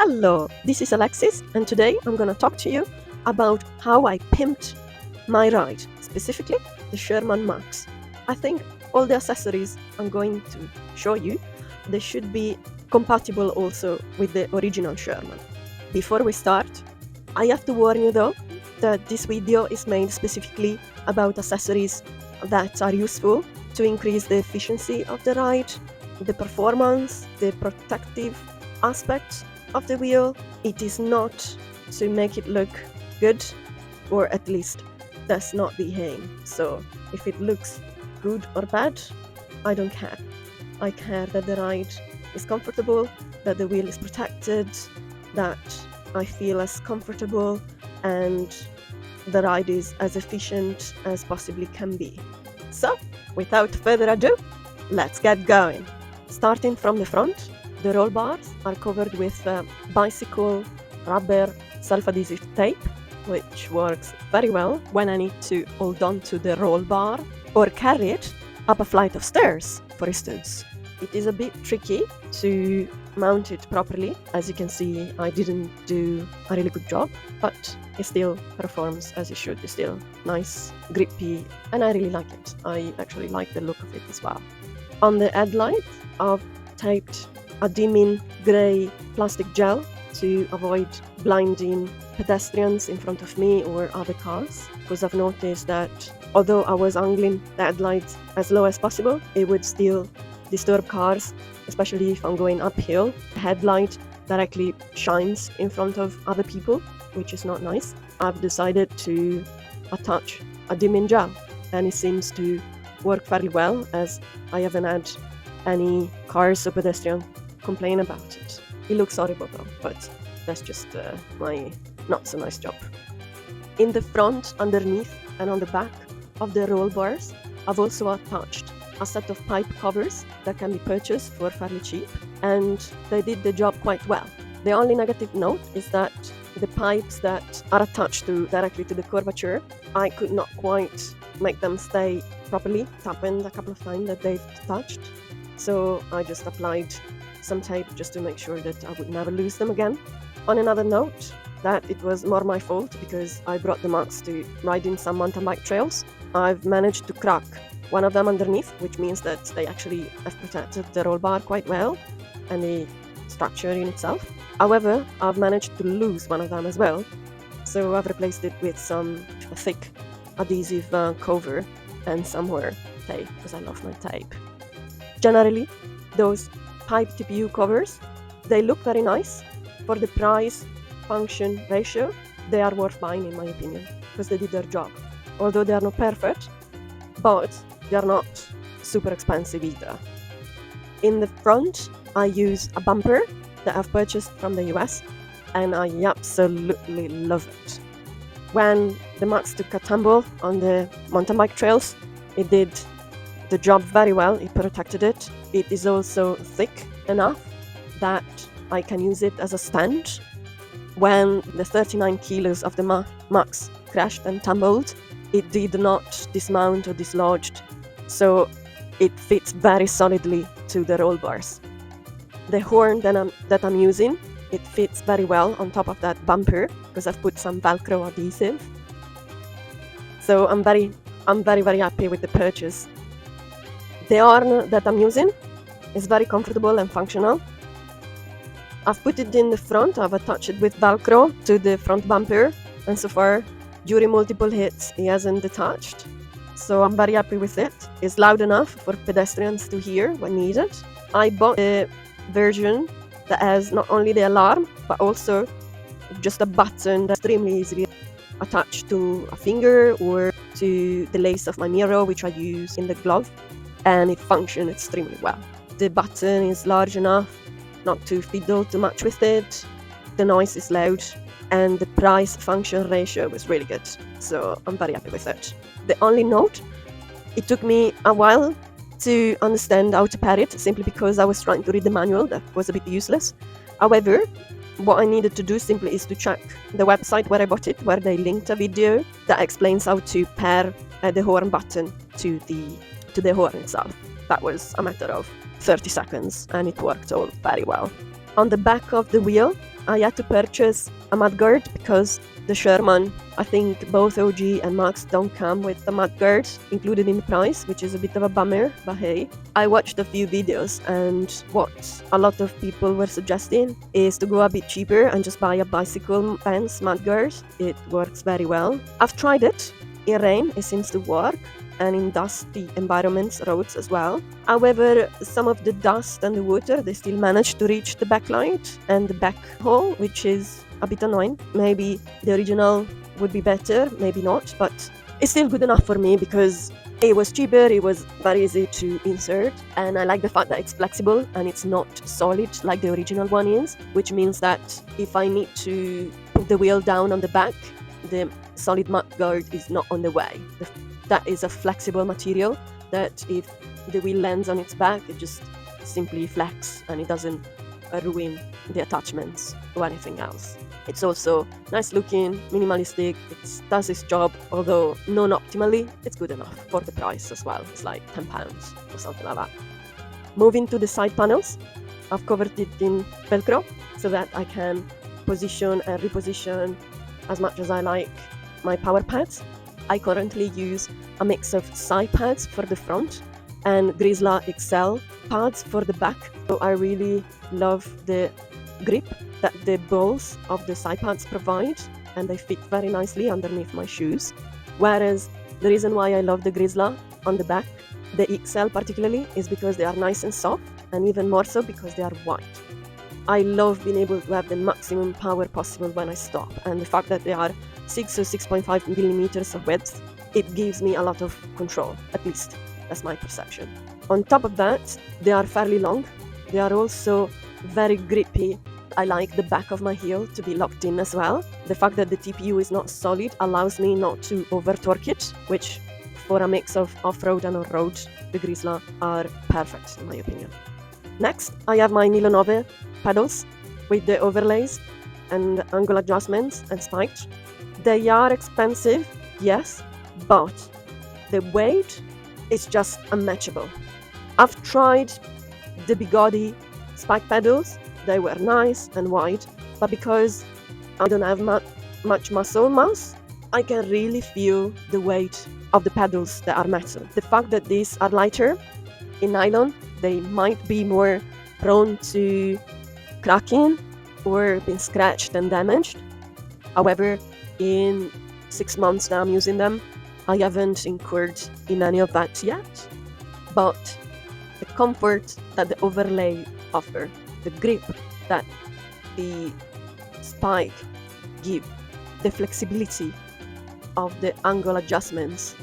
Hello, this is Alexis, and today I'm gonna talk to you about how I pimped my ride, specifically the Sherman Max. I think all the accessories I'm going to show you, they should be compatible also with the original Sherman. Before we start, I have to warn you though that this video is made specifically about accessories that are useful to increase the efficiency of the ride, the performance, the protective aspects of the wheel. It is not to make it look good, or at least that's not the aim. So if it looks good or bad, I don't care. I care that the ride is comfortable, that the wheel is protected, that I feel as comfortable, and the ride is as efficient as possibly can be. So without further ado, let's get going. Starting from the front, the roll bars are covered with bicycle rubber self-adhesive tape, which works very well when I need to hold on to the roll bar or carry it up a flight of stairs, for instance. It is a bit tricky to mount it properly. As you can see, I didn't do a really good job, but it still performs as it should. It's still nice, grippy, and I really like it. I actually like the look of it as well. On the headlight, I've taped a dimming grey plastic gel to avoid blinding pedestrians in front of me or other cars, because I've noticed that although I was angling the headlights as low as possible, it would still disturb cars, especially if I'm going uphill. The headlight directly shines in front of other people, which is not nice. I've decided to attach a dimming gel, and it seems to work fairly well, as I haven't had any cars or pedestrians complain about it. It looks horrible though, but that's just my not so nice job. In the front, underneath, and on the back of the roll bars, I've also attached a set of pipe covers that can be purchased for fairly cheap, and they did the job quite well. The only negative note is that the pipes that are attached directly to the curvature, I could not quite make them stay properly. It happened a couple of times that they've touched, so I just applied some tape just to make sure that I would never lose them again. On another note, that it was more my fault because I brought the Max to ride in some mountain bike trails. I've managed to crack one of them underneath, which means that they actually have protected the roll bar quite well and the structure in itself. However, I've managed to lose one of them as well, so I've replaced it with some thick adhesive cover and some more tape, because I love my tape. Generally, those pipe TPU covers, they look very nice. For the price function ratio, they are worth buying in my opinion, because they did their job. Although they are not perfect, but they are not super expensive either. In the front, I use a bumper that I've purchased from the US, and I absolutely love it. When the Max took a tumble on the mountain bike trails, it did the job very well. It protected it. It is also thick enough that I can use it as a stand. When the 39 kilos of the Max crashed and tumbled, it did not dismount or dislodge, so it fits very solidly to the roll bars. The horn that I'm using, it fits very well on top of that bumper because I've put some Velcro adhesive. So I'm very happy with the purchase. The horn that I'm using is very comfortable and functional. I've put it in the front, I've attached it with Velcro to the front bumper, and so far, during multiple hits, it hasn't detached. So I'm very happy with it. It's loud enough for pedestrians to hear when needed. I bought a version that has not only the alarm, but also just a button that's extremely easily attached to a finger or to the lace of my mirror, which I use in the glove, and it functions extremely well. The button is large enough not to fiddle too much with it, the noise is loud, and the price-function ratio was really good, so I'm very happy with it. The only note, it took me a while to understand how to pair it, simply because I was trying to read the manual. That was a bit useless. However, what I needed to do simply is to check the website where I bought it, where they linked a video that explains how to pair the horn button to the horn itself. That was a matter of 30 seconds, and it worked all very well. On the back of the wheel, I had to purchase a mudguard because the Sherman, I think both OG and Max don't come with the mudguard included in the price, which is a bit of a bummer, but hey. I watched a few videos and what a lot of people were suggesting is to go a bit cheaper and just buy a bicycle fence mudguard. It works very well. I've tried it. In rain, it seems to work, and in dusty environments, roads as well. However, some of the dust and the water, they still manage to reach the backlight and the back hole, which is a bit annoying. Maybe the original would be better, maybe not, but it's still good enough for me because it was cheaper, it was very easy to insert, and I like the fact that it's flexible and it's not solid like the original one is, which means that if I need to put the wheel down on the back, the solid mudguard is not on the way. That is a flexible material that if the wheel lands on its back, it just simply flex and it doesn't ruin the attachments or anything else. It's also nice looking, minimalistic, it does its job, although non optimally, it's good enough for the price as well. It's like £10 or something like that. Moving to the side panels, I've covered it in Velcro so that I can position and reposition as much as I like my power pads. I currently use a mix of SAI pads for the front and GRIZZLA XL pads for the back. So I really love the grip that the balls of the SAI pads provide, and they fit very nicely underneath my shoes. Whereas the reason why I love the GRIZZLA on the back, the XL particularly, is because they are nice and soft, and even more so because they are white. I love being able to have the maximum power possible when I stop, and the fact that they are 6 or 6.5 millimeters of width, it gives me a lot of control, at least that's my perception. On top of that, they are fairly long. They are also very grippy. I like the back of my heel to be locked in as well. The fact that the TPU is not solid allows me not to over torque it, which for a mix of off-road and on-road, the GRIZZLA are perfect in my opinion. Next, I have my NYLONOVE pedals with the overlays and angle adjustments and spiked. They are expensive, yes, but the weight is just unmatchable. I've tried the Bigodi spike pedals. They were nice and wide, but because I don't have much muscle mass, I can really feel the weight of the pedals that are metal. The fact that these are lighter in nylon, they might be more prone to cracking or being scratched and damaged. However, in 6 months that I'm using them, I haven't incurred in any of that yet. But the comfort that the overlay offer, the grip that the spike give, the flexibility of the angle adjustments,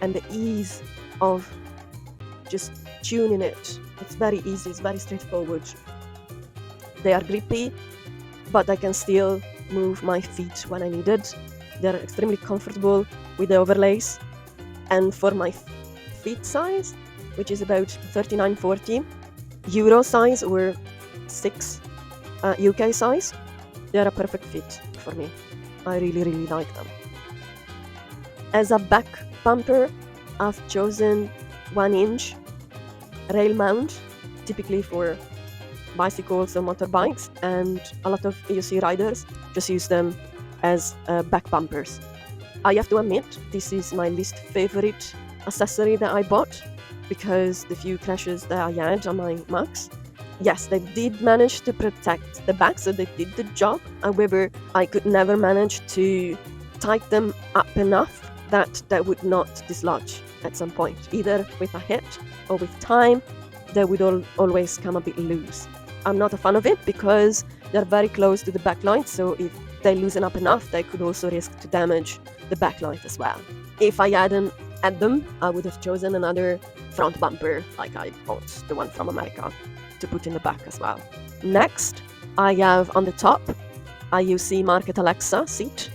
and the ease of just tuning it. It's very easy, it's very straightforward. They are grippy, but I can still move my feet when I need it. They're extremely comfortable with the overlays. And for my feet size, which is about 39-40 euro size or 6 UK size, they're a perfect fit for me. I really like them. As a back bumper, I've chosen 1-inch rail mount, typically for bicycles or motorbikes, and a lot of EUC riders just use them as back bumpers. I have to admit, this is my least favorite accessory that I bought because the few crashes that I had on my Max, yes, they did manage to protect the back, so they did the job. However, I could never manage to tighten them up enough that they would not dislodge at some point. Either with a hit or with time, they would always come a bit loose. I'm not a fan of it because they're very close to the backlight, so if they loosen up enough, they could also risk to damage the backlight as well. If I hadn't had them, I would have chosen another front bumper, like I bought the one from America, to put in the back as well. Next, I have on the top a EUC Market Alexa seat.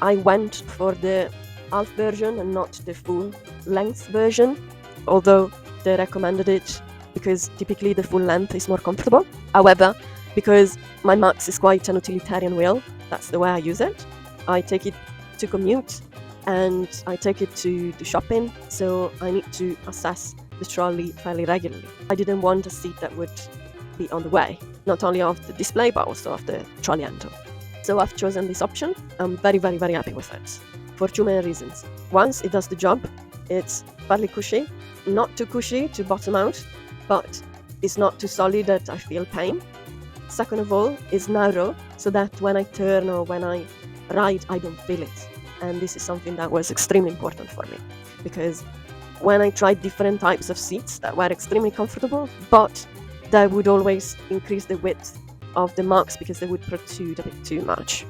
I went for the half version and not the full length version, although they recommended it because typically the full length is more comfortable. However, because my Max is quite an utilitarian wheel, that's the way I use it. I take it to commute and I take it to shopping, so I need to assess the trolley fairly regularly. I didn't want a seat that would be on the way, not only of the display but also of the trolley handle. So I've chosen this option. I'm very happy with it for two main reasons. Once, it does the job. It's fairly cushy, not too cushy to bottom out, but it's not too solid that I feel pain. Second of all, it's narrow, so that when I turn or when I ride, I don't feel it. And this is something that was extremely important for me, because when I tried different types of seats that were extremely comfortable, but they would always increase the width of the marks because they would protrude a bit too much,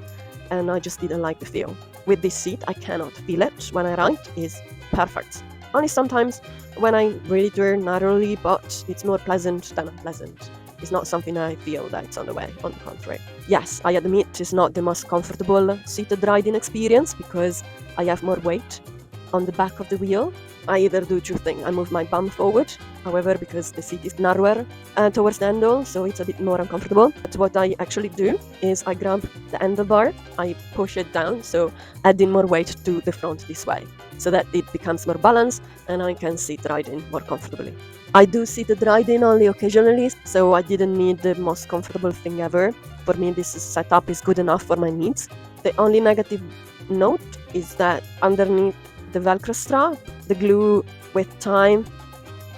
and I just didn't like the feel. With this seat, I cannot feel it when I ride. It's perfect. Only sometimes when I really turn narrowly, but it's more pleasant than unpleasant. It's not something I feel that it's on the way, on the contrary. Yes, I admit it's not the most comfortable seated riding experience because I have more weight on the back of the wheel. I either do two things. I move my bum forward, however, because the seat is narrower towards the handle, so it's a bit more uncomfortable. But what I actually do is I grab the handlebar, I push it down, so adding more weight to the front this way, so that it becomes more balanced and I can sit riding more comfortably. I do seated riding only occasionally, so I didn't need the most comfortable thing ever. For me, this setup is good enough for my needs. The only negative note is that underneath the Velcro strap, the glue with time,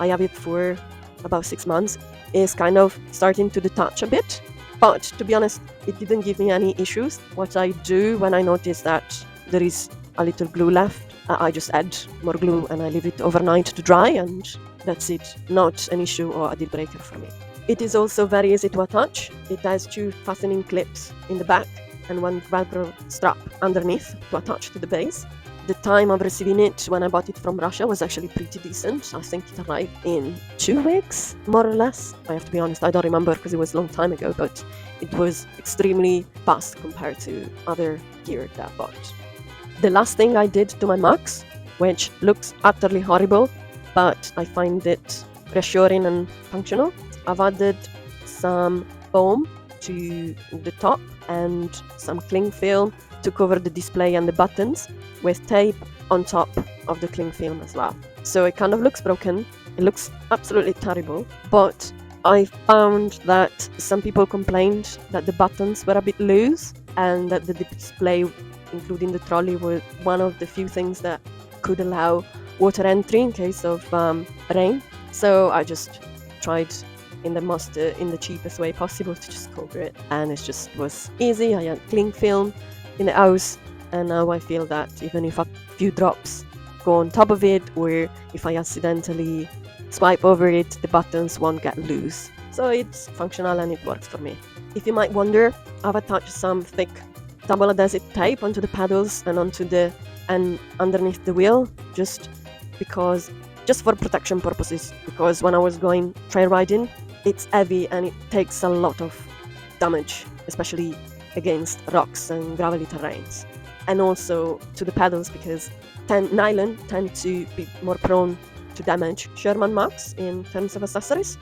I have it for about 6 months, is kind of starting to detach a bit. But to be honest, it didn't give me any issues. What I do when I notice that there is a little glue left, I just add more glue and I leave it overnight to dry, and that's it. Not an issue or a deal breaker for me. It is also very easy to attach. It has 2 fastening clips in the back and 1 Velcro strap underneath to attach to the base. The time of receiving it when I bought it from Russia was actually pretty decent. I think it arrived in 2 weeks, more or less. I have to be honest, I don't remember because it was a long time ago, but it was extremely fast compared to other gear that I bought. The last thing I did to my Max, which looks utterly horrible, but I find it reassuring and functional, I've added some foam to the top and some cling film to cover the display and the buttons, with tape on top of the cling film as well. So it kind of looks broken, it looks absolutely terrible, but I found that some people complained that the buttons were a bit loose and that the display, including the trolley, was one of the few things that could allow water entry in case of rain. So I just tried in the cheapest way possible to just cover it, and it just was easy. I had cling film in the house, and now I feel that even if a few drops go on top of it, or if I accidentally swipe over it, the buttons won't get loose. So it's functional and it works for me. If you might wonder, I've attached some thick double-adhesive tape onto the pedals and underneath the wheel, just for protection purposes, because when I was going trail riding, it's heavy and it takes a lot of damage, especially against rocks and gravelly terrains, and also to the pedals because nylon tend to be more prone to damage Sherman marks in terms of accessories.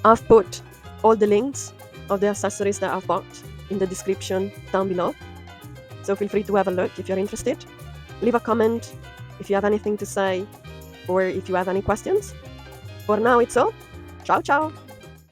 I've put all the links of the accessories that I've bought in the description down below, so feel free to have a look if you're interested. Leave a comment if you have anything to say or if you have any questions. For now, it's all. Ciao ciao!